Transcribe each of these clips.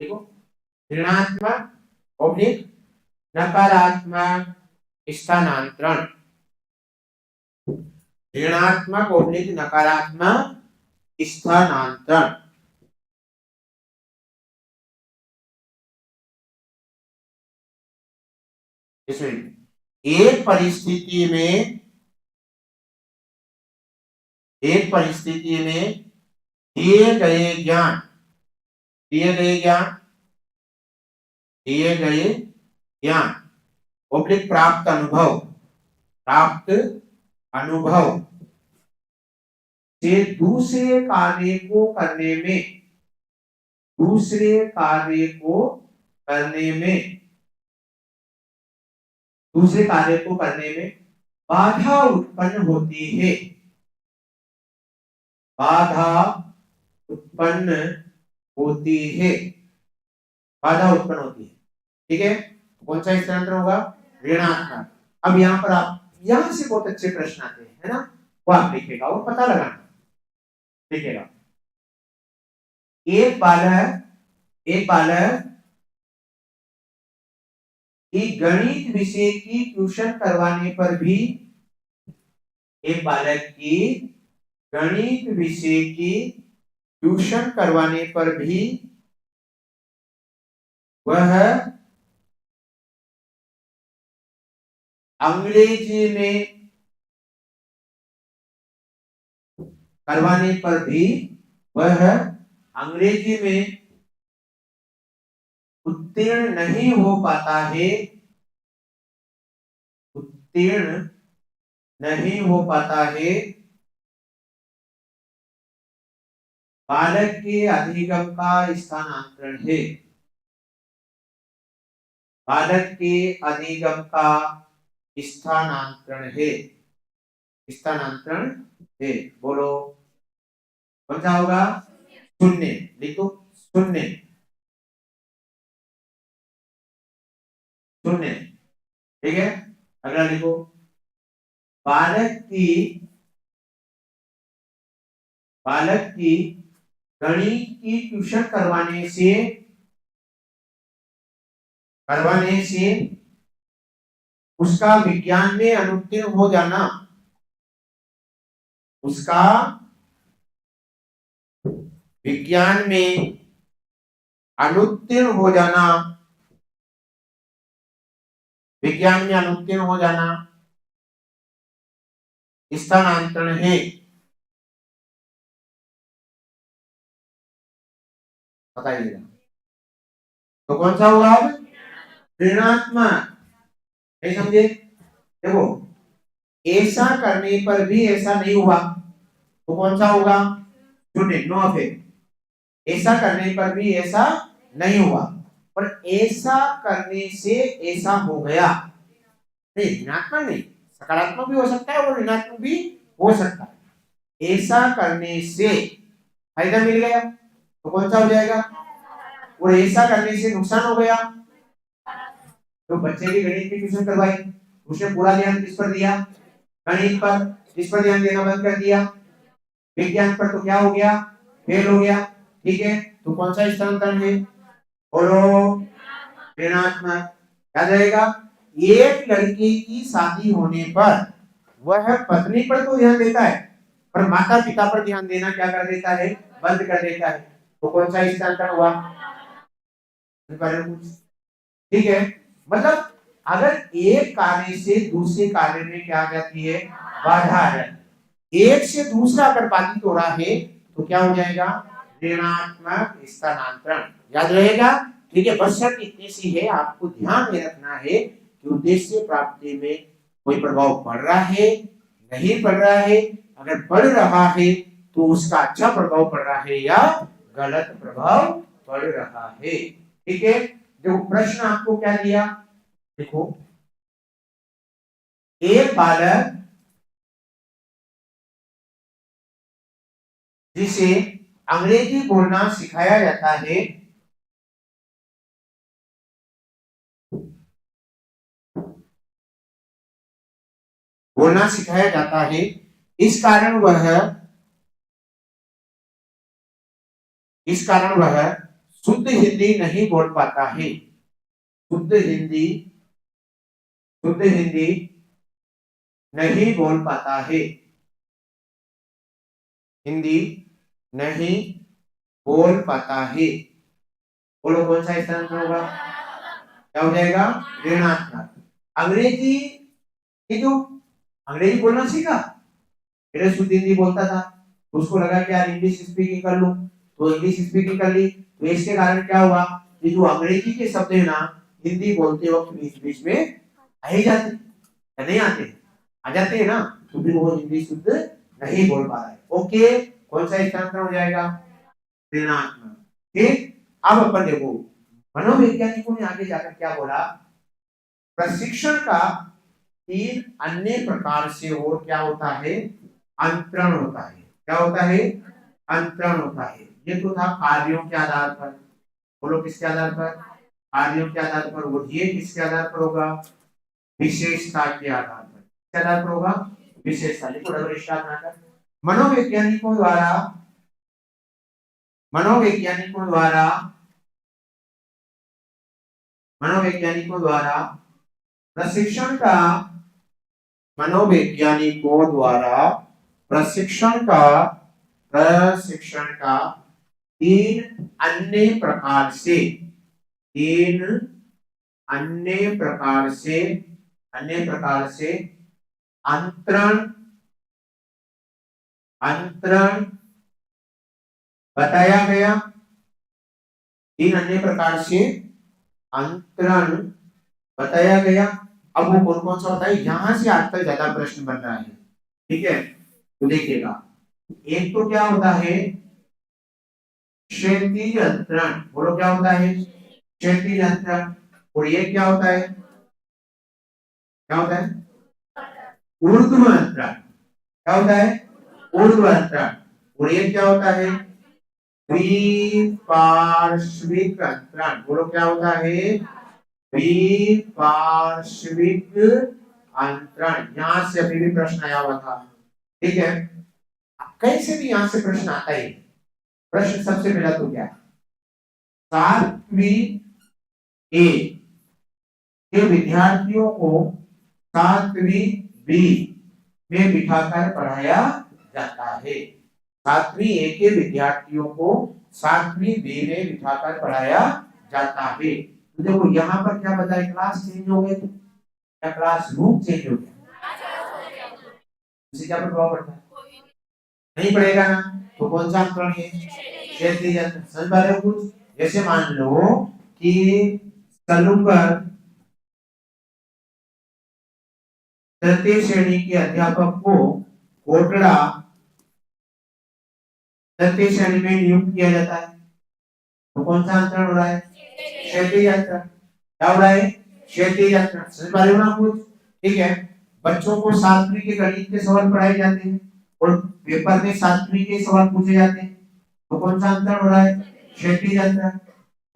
देखो, ऋणात्मक ऑब्लिक नकारात्मक स्थानांतरण, ऋणात्मक ऑब्लिक नकारात्मक स्थानांतरण। इसमें एक परिस्थिति में, एक परिस्थिति में दिए गए ज्ञान, दिए गए ज्ञान, दिए गए ज्ञान ऑब्लिक प्राप्त अनुभव, प्राप्त अनुभव से दूसरे कार्य को करने में, दूसरे कार्य को करने में, दूसरे कार्य को करने में बाधा उत्पन्न होती है, बाधा उत्पन्न होती है, बाधा उत्पन्न होती है। ठीक है, कौन सा स्थानांतरण होगा? ऋणात्मक। अब यहाँ पर आप, यहाँ से बहुत अच्छे प्रश्न आते हैं, है ना, वो आप लिखेगा और पता लगाना, लिखेगा। एक बालक, एक बालक की गणित विषय की ट्यूशन करवाने पर भी, एक बालक की गणित विषय की ट्यूशन करवाने पर भी वह अंग्रेजी में, करवाने पर भी वह अंग्रेजी में उत्तीर्ण नहीं हो पाता है, उत्तीर्ण नहीं हो पाता है, बालक के अधिगम का स्थानांतरण है, बालक के अधिगम का स्थानांतरण है, स्थानांतरण है। बोलो कौन सा होगा? शून्य, लिखो शून्य, शून्य। ठीक है, अगला लिखो, बालक की, बालक की गणित की ट्यूशन करवाने से, करवाने से उसका विज्ञान में अनुत्तीर्ण हो जाना, उसका विज्ञान में अनुत्तीर्ण हो जाना, विज्ञान में अनुत्तीर्ण हो जाना स्थानांतरण है। बताइएगा तो कौन सा होगा? अब ऋणात्मक, नहीं समझे? देखो, ऐसा करने पर भी ऐसा नहीं हुआ तो कौन सा होगा? शून्य, नो अफेक्ट। ऐसा करने पर भी ऐसा नहीं हुआ, पर ऐसा करने से ऐसा हो गया, नहीं ऋणात्मक नहीं, सकारात्मक भी हो सकता है और ऋणात्मक भी हो सकता है। ऐसा करने से फायदा मिल गया तो कौन सा हो जाएगा? और ऐसा करने से नुकसान हो गया, तो बच्चे की गणित की ट्यूशन करवाई, उसने पूरा ध्यान किस पर दिया? गणित पर, किस पर ध्यान देना बंद कर दिया? विज्ञान पर, तो क्या हो गया? फेल हो गया। ठीक है, तो कौन सा स्थानांतरण है? बोलो, ऋणात्मक। क्या रहेगा? एक लड़के की शादी होने पर वह पत्नी पर तो ध्यान देता है, पर माता पिता पर ध्यान देना क्या कर देता है? बंद कर देता है। तो कौन सा स्थानांतरण हुआ? ठीक है, मतलब अगर एक कार्य से दूसरे कार्य में क्या आ जाती है? बाधा आ जाती है। एक से दूसरा अगर बाधित हो रहा है तो क्या हो जाएगा? ऋणात्मक स्थानांतरण। याद रहेगा? ठीक है, बस शर्त इतनी सी है, आपको ध्यान में रखना है कि उद्देश्य प्राप्ति में कोई प्रभाव पड़ रहा है, नहीं पड़ रहा है। अगर पड़ रहा है तो उसका अच्छा प्रभाव पड़ रहा है या गलत प्रभाव पड़ रहा है। ठीक है, देखो प्रश्न आपको क्या दिया, देखो, एक बालक जिसे अंग्रेजी बोलना सिखाया जाता है, बोलना सिखाया जाता है, इस कारण वह, इस कारण वह शुद्ध हिंदी नहीं बोल पाता है। शुद्ध हिंदी नहीं बोल पाता है। हिंदी नहीं बोल पाता है। बोलो कौन सा स्थान होगा? क्या हो जाएगा? ऋणात्मक। अंग्रेजी, ये जो अंग्रेजी बोलना सीखा, पहले शुद्ध हिंदी बोलता था, उसको लगा कि यार इंग्लिश स्पीकिंग कर लूं, तो इंग्लिश स्पीकिंग कर ली, तो इसके कारण क्या हुआ कि जो अंग्रेजी के शब्द है ना, हिंदी बोलते वक्त बीच बीच में आ ही जाते, या नहीं आते? आ जाते हैं ना, तो फिर वो हिंदी शुद्ध नहीं बोल पा रहा है। ओके, कौन सा स्थान हो जाएगा? ऋणात्मक। ठीक, अब अपन देखो मनोवैज्ञानिकों ने आगे जाकर क्या बोला, प्रशिक्षण का 3 अन्य प्रकार से और क्या होता है? अंतरण होता है। क्या होता है? अंतरण होता है। ये तो था कार्यों के आधार पर। बोलो किसके आधार पर? कार्यों के आधार पर। और ये किसके आधार पर होगा? विशेषता के आधार पर। किसके आधार पर होगा? विशेषता। लिखो डबल स्टार बनाकर। मनोवैज्ञानिकों द्वारा प्रशिक्षण का तीन अन्य प्रकार से अंतरण बताया गया। 3 अन्य प्रकार से अंतरण बताया गया। अब वो कौन कौन सा होता है, यहां से आज तक ज्यादा प्रश्न बन रहा है। ठीक है, तो देखिएगा, एक तो क्या होता है? क्षैतिज अंतरण। बोलो क्या होता है? क्षैतिज अंतरण। और ये क्या होता है? क्या होता है? ऊर्ध्व अंतरण। क्या होता है? ऊर्ध्व अंतरण। और ये क्या होता है? द्विपार्श्विक अंतरण। बोलो क्या होता है? द्विपार्श्विक अंतरण। यहां से अभी भी प्रश्न आया हुआ था। ठीक है, कैसे भी यहां से प्रश्न आता है। प्रश्न सबसे पहला तो क्या है? 7वीं ए के विद्यार्थियों को 7वीं बी में बिठाकर पढ़ाया जाता है। 7वीं ए के विद्यार्थियों को 7वीं बी में बिठाकर पढ़ाया जाता है। तो देखो यहाँ पर क्या बताया, क्लास चेंज हो गई या क्लास रूम चेंज हो गया? इससे क्या प्रभाव पड़ता है? नहीं पड़ेगा ना। तो कौन सा अंतरण है? क्षैतिज अंतरण। समझ पा रहे हो कुछ? जैसे मान लो कि सलूकर तृतीय श्रेणी के अध्यापक को कोटड़ा तृतीय श्रेणी में नियुक्त किया जाता है, तो कौन सा अंतरण हो रहा है? क्षैतिज अंतरण। क्या हो रहा है? क्षैतिज अंतरण। समझ पा रहे हो ना कुछ? ठीक है, बच्चों को 7वीं के गणित के सवाल पढ़ाए जाते हैं और पेपर में 7वीं के सवाल पूछे जाते हैं, तो कौन सा अंतरण हो रहा है? क्षैतिज अंतरण।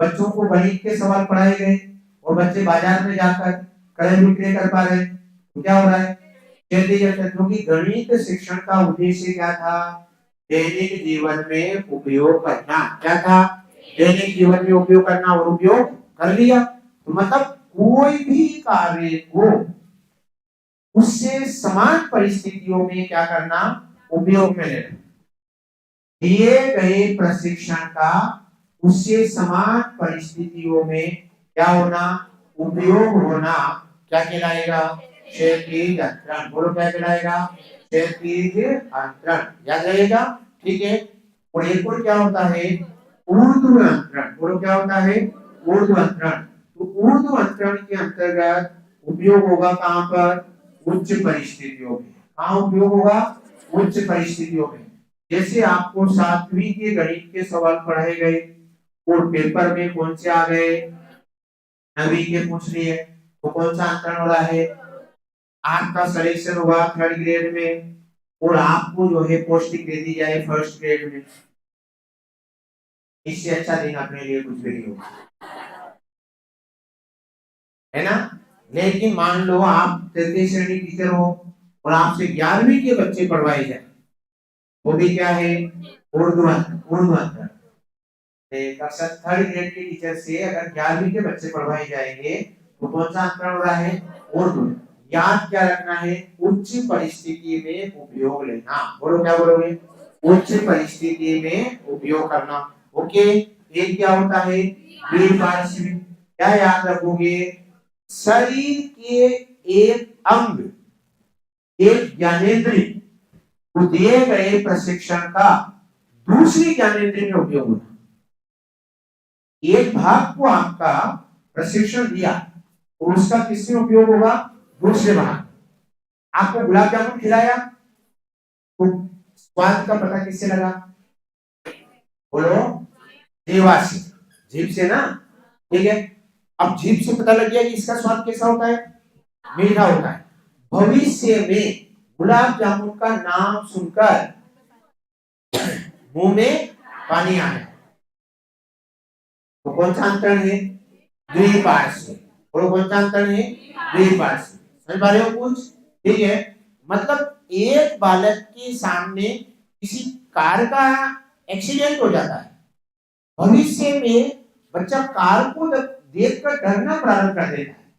बच्चों को गणित के सवाल पढ़ाए गए और बच्चे बाजार में जाकर क्रय विक्रय कर पा रहे हैं, तो क्या हो रहा है? क्षैतिज अंतरण। क्योंकि गणित शिक्षण का उद्देश्य क्या था? दैनिक जीवन में उपयोग करना। क्या था? दैनिक जीवन में उपयोग करना, और उपयोग कर लिया तो मतलब कोई भी कार्य को उससे समान परिस्थितियों में क्या करना? उपयोग में लेना। दिए गए प्रशिक्षण का उससे समान परिस्थितियों में क्या होना? उपयोग होना। क्या कहलाएगा? क्षैतिज अंतरण। बोलो क्या कहलाएगा? क्षैतिज अंतरण। याद रहेगा? ठीक है, और एक और क्या होता है? ऊर्ध्व अंतरण। बोलो क्या होता है? ऊर्ध्व अंतरण। तो ऊर्ध्व अंतरण के अंतर्गत उपयोग होगा कहां पर? उच्च परिस्थितियों में। कहां उपयोग होगा? उच्च परिस्थितियों में। जैसे आपको 7वीं के गणित के सवाल पढ़ाए गए और पेपर में कौन से आ गए? 9वीं के पूछ लिए, तो कौन सा अंतरण हो रहा है? आपका सिलेक्शन हुआ 3rd ग्रेड में और आपको जो है पोस्टिंग दे दी जाए 1st ग्रेड में। इससे अच्छा दिन अपने लिए कुछ भी नहीं होगा, है ना? लेकिन मान लो आप तृतीय श्रेणी टीचर हो और आपसे 11वीं के बच्चे पढ़वाए जाए, वो भी क्या है? ऊर्ध्व अंतरण। कक्षा 3rd ग्रेड के टीचर से अगर 11वीं के बच्चे पढ़वाए जाएंगे तो कौन सा अंतरण हो रहा है? उर्दू। याद क्या रखना है? उच्च परिस्थिति में उपयोग लेना। बोलो क्या बोलोगे? उच्च परिस्थिति में उपयोग करना। ओके, ये क्या होता है? द्विपार्श्विक। क्या याद रखोगे? शरीर के एक अंग, एक ज्ञानेंद्रिय को दिए गए प्रशिक्षण का दूसरी ज्ञानेंद्रिय में उपयोग होना। एक भाग को आपका प्रशिक्षण दिया और उसका किसमें उपयोग होगा? दूसरे भाग। आपको गुलाब जामुन खिलाया तो स्वाद का पता किससे लगा? बोलो, जीवा से, जीभ से ना। ठीक है, अब जीभ से पता लग गया कि इसका स्वाद कैसा होता है? मीठा होता है। भविष्य में गुलाब जामुन का नाम सुनकर मुंह में पानी आया तो कौन सा अंतरण है? द्विपार्श्विक। और कौन सा अंतरण है? द्विपार्श्विक। समझ पा रहे हो कुछ? ठीक है, मतलब एक बालक के सामने किसी कार का एक्सीडेंट हो जाता है, भविष्य में बच्चा कार को देखकर डरना प्रारंभ कर देता है,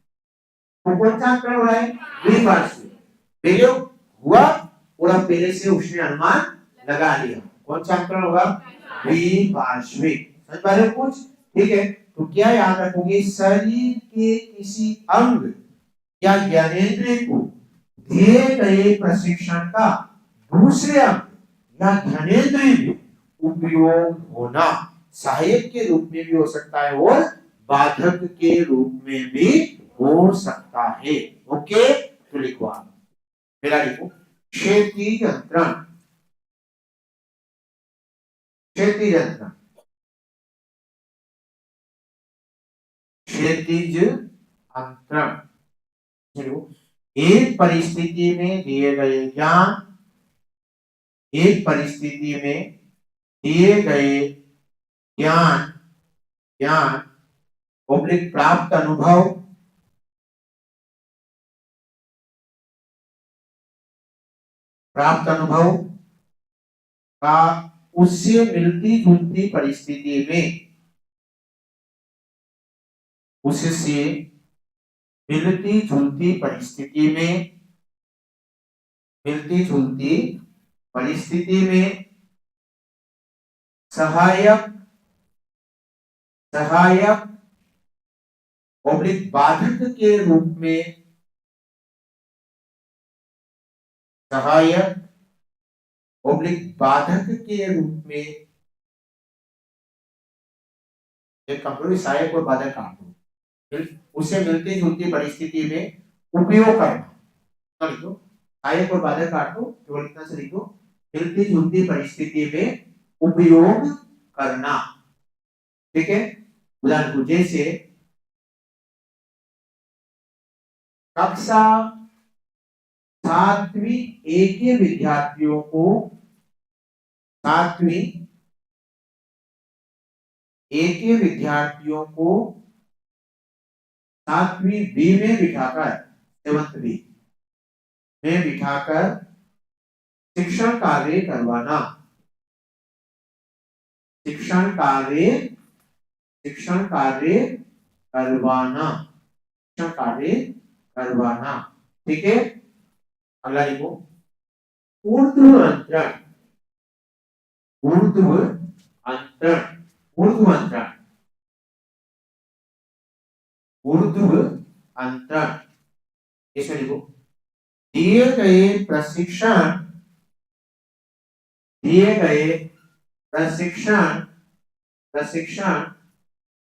तो कौन सा अंतरण हो रहा है? द्विपार्श्विक। पहले हुआ और अब पहले से उसने अनुमान लगा लिया। कौन सा अंतरण होगा? द्विपार्श्विक। समझ पा रहे हो कुछ? ठीक है, तो क्या याद रखोगे? शरीर के किसी अंग या ज्ञानेंद्रिय को दिए गए प्रशिक्षण का दूसरे अंग या ज्ञानेंद्रिय में उपयोग होना। सहायक के रूप में भी हो सकता है और बाधक के रूप में भी हो सकता है। ओके, तो लिखो आप। पहला लिखो, क्षैतिज अंतरण। क्षैतिज अंतरण, क्षैतिज अंतरण। एक परिस्थिति में दिए गए ज्ञान, एक परिस्थिति में दिए गए ज्ञान ज्ञान ओब्लिक प्राप्त अनुभव, प्राप्त अनुभव का उससे मिलती जुलती परिस्थिति में, उससे मिलती जुलती परिस्थिति में, मिलती जुलती परिस्थिति में सहायक, सहायक ओब्लिक बाधक के रूप में, सहायक ओब्लिक बाधक के रूप में, एक कंप्यूटर सहायक और बाधक काम उससे मिलती जुलती परिस्थिति में उपयोग करना। लिखो, सहायक और बाधक काट दो, केवल इतना से लिखो, मिलती जुलती परिस्थिति में उपयोग करना। ठीक है, उदाहरण जैसे कक्षा 7वीं ए के विद्यार्थियों को 7वीं ए के विद्यार्थियों को 7वीं बी में बिठाकर, 7th बी में बिठाकर शिक्षण कार्य करवाना। शिक्षण कार्य, शिक्षण कार्य करवाना, शिक्षण कार्य करवाना। ठीक है, अगला लिखो, ऊर्ध्व अंतरण। ऊर्ध्व अंतरण, ऊर्ध्व अंतरण, ऊर्ध्व अंतरण। इसमें लिखो, दिए गए प्रशिक्षण, दिए गए प्रशिक्षण, प्रशिक्षण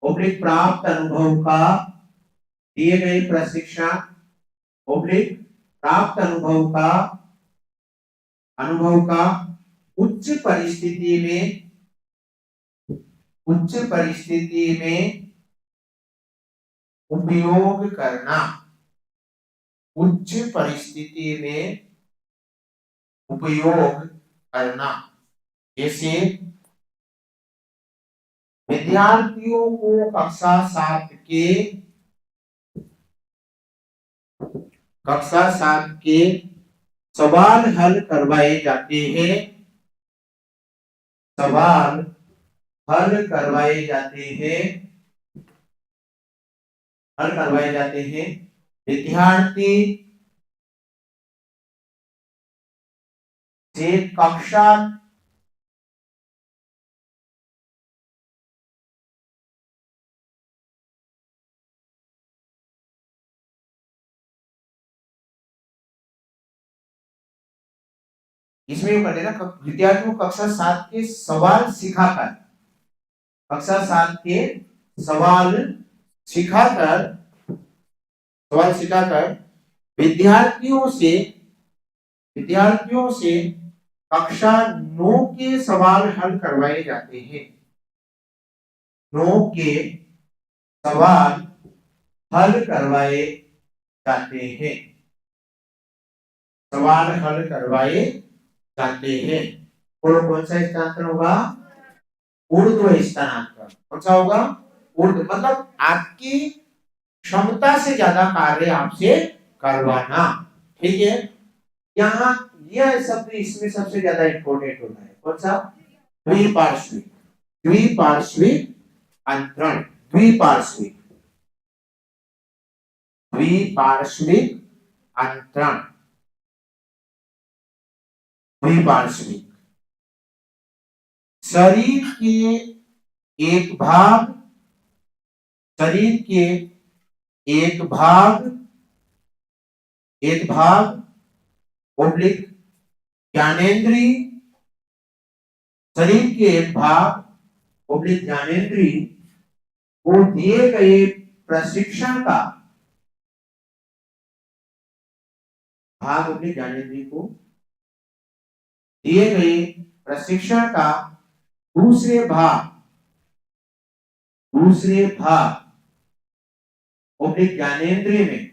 ओब्लिक प्राप्त अनुभव का, दिए गए प्रशिक्षण ओब्लिक प्राप्त अनुभव का, अनुभव का उच्च परिस्थिति में, उच्च परिस्थिति में उपयोग करना, उच्च परिस्थिति में उपयोग करना। जैसे विद्यार्थियों को कक्षा 7 के सवाल हल करवाए जाते हैं, सवाल हल करवाए जाते हैं, हल करवाए जाते हैं। विद्यार्थी से कक्षा इसमें यूं कर देना, विद्यार्थियों को कक्षा 7 के सवाल सिखाकर, कक्षा 7 के सवाल सिखाकर, सवाल सिखाकर विद्यार्थियों से, विद्यार्थियों से कक्षा 9 के सवाल हल करवाए जाते हैं। 9 के सवाल हल करवाए जाते हैं, सवाल हल करवाए जाते हैं। और कौन सा स्थानांतरण होगा? ऊर्ध्व स्थानांतरण। कौन सा होगा? ऊर्ध्व, मतलब आपकी क्षमता से ज्यादा कार्य आपसे करवाना। ठीक है, यहाँ यह शब्द इसमें सबसे ज्यादा इंपॉर्टेंट होता है। कौन सा? द्विपार्श्विक, द्विपार्श्विक अंतरण, द्विपार्श्विक, द्विपार्श्विक अंतरण, द्विपार्श्विक। शरीर के एक भाग, शरीर के एक भाग, एक भाग ओब्लिक ज्ञानेंद्री, शरीर के एक भाग ओब्लिक ज्ञानेंद्री को दिए गए प्रशिक्षण का, भाग ओब्लिक ज्ञानेंद्री को दिए गए प्रशिक्षण का दूसरे भाग, दूसरे भाग ओब्लिक ज्ञानेंद्रिय में,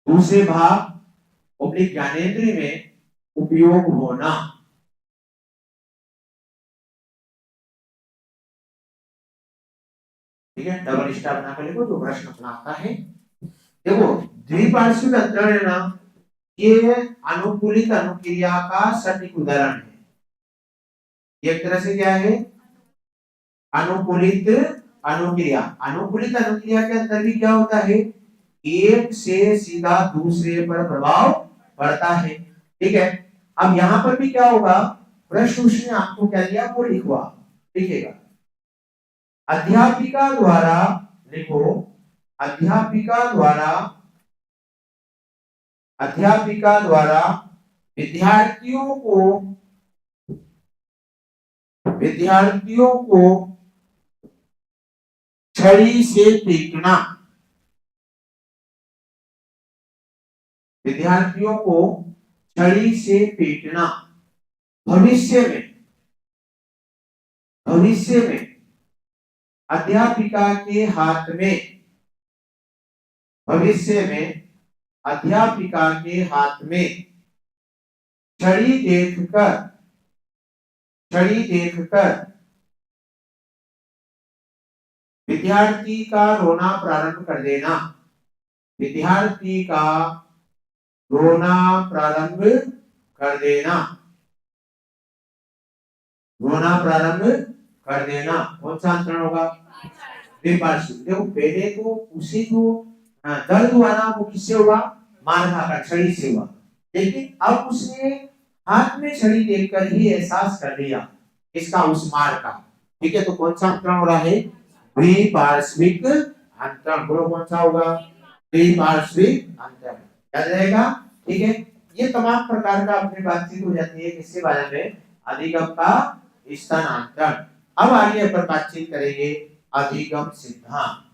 दूसरे भाग ओब्लिक ज्ञानेंद्रिय में उपयोग होना। ठीक है, डबल स्टार बना कर लिखो जो प्रश्न अपना आता है। देखो द्विपार्श्विक अंतरण है ना, ये अनुकूलित अनुक्रिया का सटीक उदाहरण है। एक तरह से क्या है? अनुकूलित अनुक्रिया। अनुकूलित अनुक्रिया के अंदर भी क्या होता है? एक से सीधा दूसरे पर प्रभाव पड़ता है। ठीक है, अब यहां पर भी क्या होगा? प्रश्न उसने आपको क्या दिया वो लिखवा, लिखेगा। अध्यापिका द्वारा, लिखो, अध्यापिका द्वारा, अध्यापिका द्वारा विद्यार्थियों को, विद्यार्थियों को छड़ी से पीटना, विद्यार्थियों को छड़ी से पीटना भविष्य में, भविष्य में अध्यापिका के हाथ में, भविष्य में अध्यापिका के हाथ में छड़ी देखकर, छड़ी देखकर विद्यार्थी का रोना प्रारंभ कर देना, विद्यार्थी का रोना प्रारंभ कर देना, रोना प्रारंभ कर देना। कौन सा अंतरण होगा? द्विपार्श्विक। देखो पहले तो उसे जो दर्द हुआ ना वो किससे हुआ? मार खाकर, छड़ी से हुआ। लेकिन अब उसने हाथ में छड़ी देखकर ही एहसास कर लिया इसका, उस मार का। ठीक है, तो कौन सा अंतरण हो रहा है? द्विपार्श्विक अंतरण। बोलो कौन सा होगा? द्विपार्श्विक अंतरण। याद रहेगा? ठीक है, ये तमाम प्रकार का अपनी बातचीत हो जाती है किसके बारे में? अधिगम का स्थानांतरण। अब आगे अपन बातचीत करेंगे अधिगम सिद्धांत।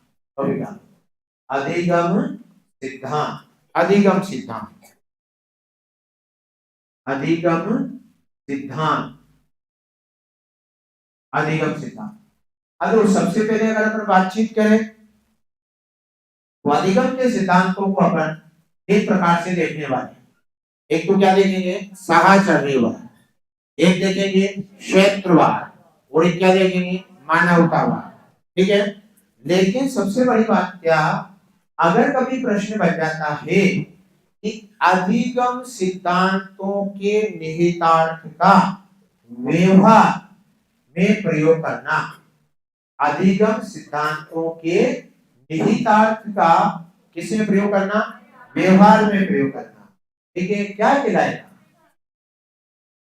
अधिगम सिद्धांत, अधिगम सिद्धांत, अधिगम सिद्धांत, अधिगम सिद्धांत। अगर सबसे पहले अगर अपन बातचीत करें तो अधिगम के सिद्धांतों को अपन एक प्रकार से देखने वाले। एक तो क्या देखेंगे? साहचर्यवाद, एक देखेंगे क्षेत्रवाद, और एक क्या देखेंगे? मानवतावाद। ठीक है, लेकिन सबसे बड़ी बात क्या, अगर कभी प्रश्न बन जाता है कि अधिगम सिद्धांतों के निहितार्थ का व्यवहार में प्रयोग करना, अधिगम सिद्धांतों के निहितार्थ का किसमें प्रयोग करना, व्यवहार में प्रयोग करना। ठीक है, क्या कहलाएगा,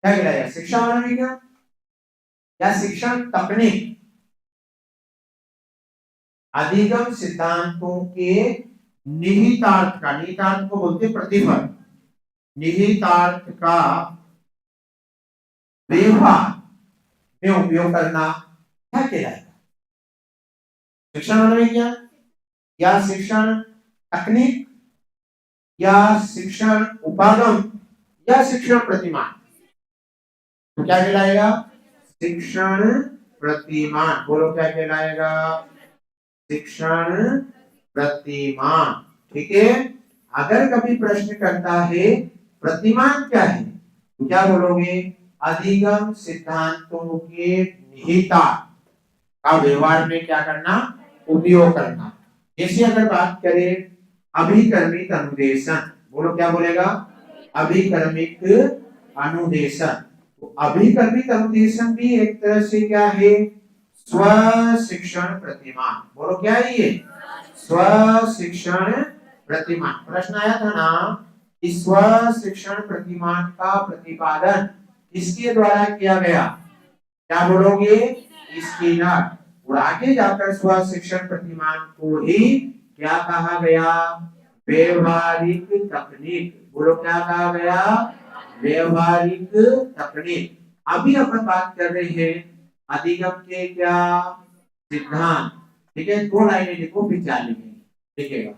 क्या कहलाएगा, शिक्षा मनोविज्ञान या शिक्षण तकनीक। अधिगम सिद्धांतों के निहितार्थ का, निहितार्थ को बोलते प्रतिफल, निहितार्थ का व्यवहार में उपयोग करना क्या कहलाएगा, शिक्षण मनोविज्ञान या शिक्षण तकनीक या शिक्षण उपागम या शिक्षण प्रतिमान। तो क्या कहलाएगा, शिक्षण प्रतिमान। बोलो क्या कहलाएगा, शिक्षण प्रतिमान। ठीक है, अगर कभी प्रश्न करता है प्रतिमान क्या है, तो क्या बोलोगे, अधिगम सिद्धांतों के निहितार्थ का व्यवहार में क्या करना, उपयोग करना। जैसे अगर बात करें अभिकर्मिक अनुदेशन, बोलो क्या बोलेगा, अभिकर्मिक अनुदेशन। तो अभिकर्मिक अनुदेशन भी एक तरह से क्या है, स्व शिक्षण प्रतिमान। बोलो क्या है ये, स्व शिक्षण प्रतिमान। प्रश्न आया था ना कि स्व शिक्षण प्रतिमान का प्रतिपादन किसके द्वारा किया गया, क्या बोलोगे, स्किनर। और आगे जाकर स्व शिक्षण प्रतिमान को ही क्या कहा गया, व्यवहारिक तकनीक। बोलो क्या कहा गया, व्यवहारिक तकनीक। अभी अपन बात कर रहे हैं अधिगम के क्या सिद्धांत। ठीक है, 2 लाइनें लिखो फिर 4 लिखेंगे, लिखेगा।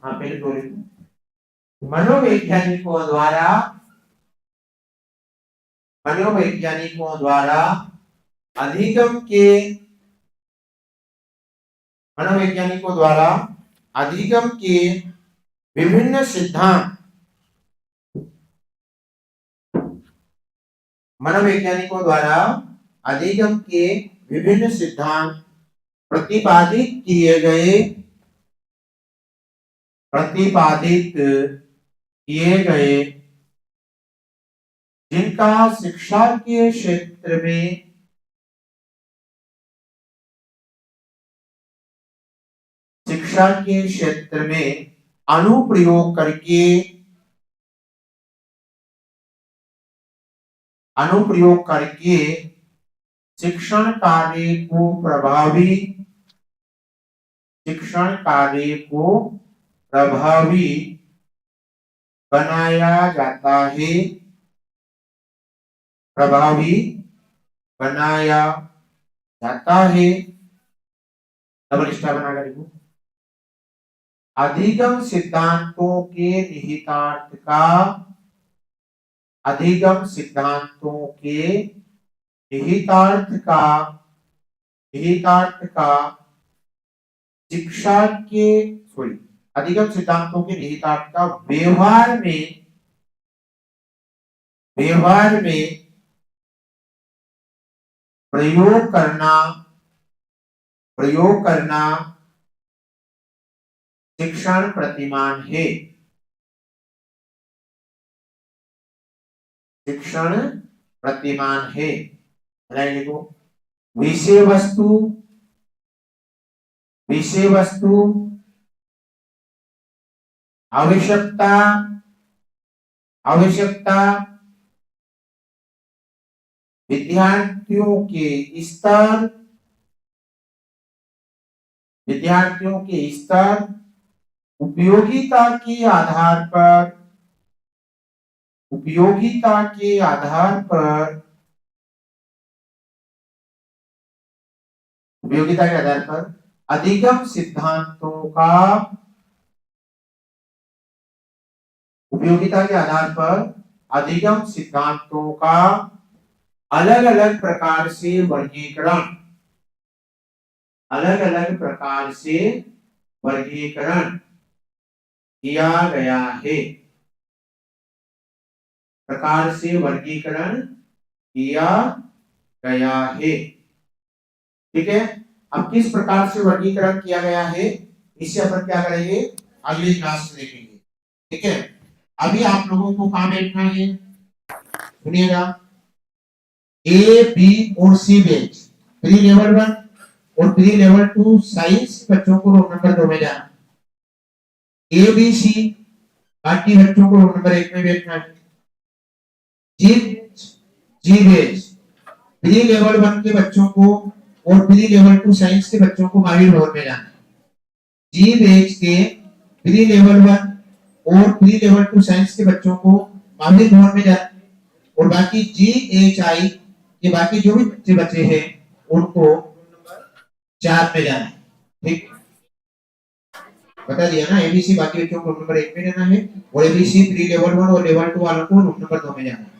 हाँ पहले 2 लिखो। मनोवैज्ञानिकों द्वारा, मनोवैज्ञानिकों द्वारा अधिगम के, मनोवैज्ञानिकों द्वारा अधिगम के विभिन्न सिद्धांत, मनोवैज्ञानिकों द्वारा अधिगम के विभिन्न सिद्धांत प्रतिपादित किए गए, प्रतिपादित किए गए, जिनका शिक्षा के क्षेत्र में, शिक्षा के क्षेत्र में अनुप्रयोग करके, अनुप्रयोग करके शिक्षण कार्य को प्रभावी, शिक्षण कार्य को प्रभावी बनाया जाता है, प्रभावी बनाया जाता है। डबल स्टार बनाकर लिखो। अधिगम सिद्धांतों के निहितार्थ का, अधिगम सिद्धांतों के निहितार्थ का, निहितार्थ का शिक्षा के, सॉरी, अधिगम सिद्धांतों के निहितार्थ का व्यवहार में, व्यवहार में प्रयोग करना, प्रयोग करना शिक्षण प्रतिमान है, शिक्षण प्रतिमान है। लिखो, विषय वस्तु, विषय वस्तु, आवश्यकता, आवश्यकता, विद्यार्थियों के स्तर, विद्यार्थियों के स्तर, उपयोगिता के आधार पर, उपयोगिता के आधार पर, उपयोगिता के आधार पर अधिगम सिद्धांतों का, उपयोगिता के आधार पर अधिगम सिद्धांतों का अलग अलग प्रकार से वर्गीकरण, अलग अलग प्रकार से वर्गीकरण किया गया है, प्रकार से वर्गीकरण किया गया है। ठीक है, अब किस प्रकार से वर्गीकरण किया गया है इसे अपन क्या करेंगे, अगली क्लास में देखेंगे। ठीक है, अभी आप लोगों को कहाँ बैठना है, सुनिएगा। ए बी और सी बैच प्री लेवल 1 और प्री लेवल 2 साइंस बच्चों को रोल नंबर 2 में जाना। ए बी सी बाकी बच्चों को रोल नंबर 1 में बैठना है। जी जी बैच प्री लेवल 1 के बच्चों को और प्री लेवल 2 साइंस के बच्चों को माहिर भवन में जाना है। जी बैच के प्री लेवल 1 और प्री लेवल 2 साइंस के बच्चों को माहिर भवन में जाना है। और बाकी जी एच आई के बाकी जो भी बच्चे बचे हैं उनको 4 में जाना है। ठीक बता दिया ना, एबीसी बाकी बच्चों को नंबर 1 में जाना है और एबीसी प्री लेवल 1 और लेवल 2 वालों को नंबर 2 में जाना है।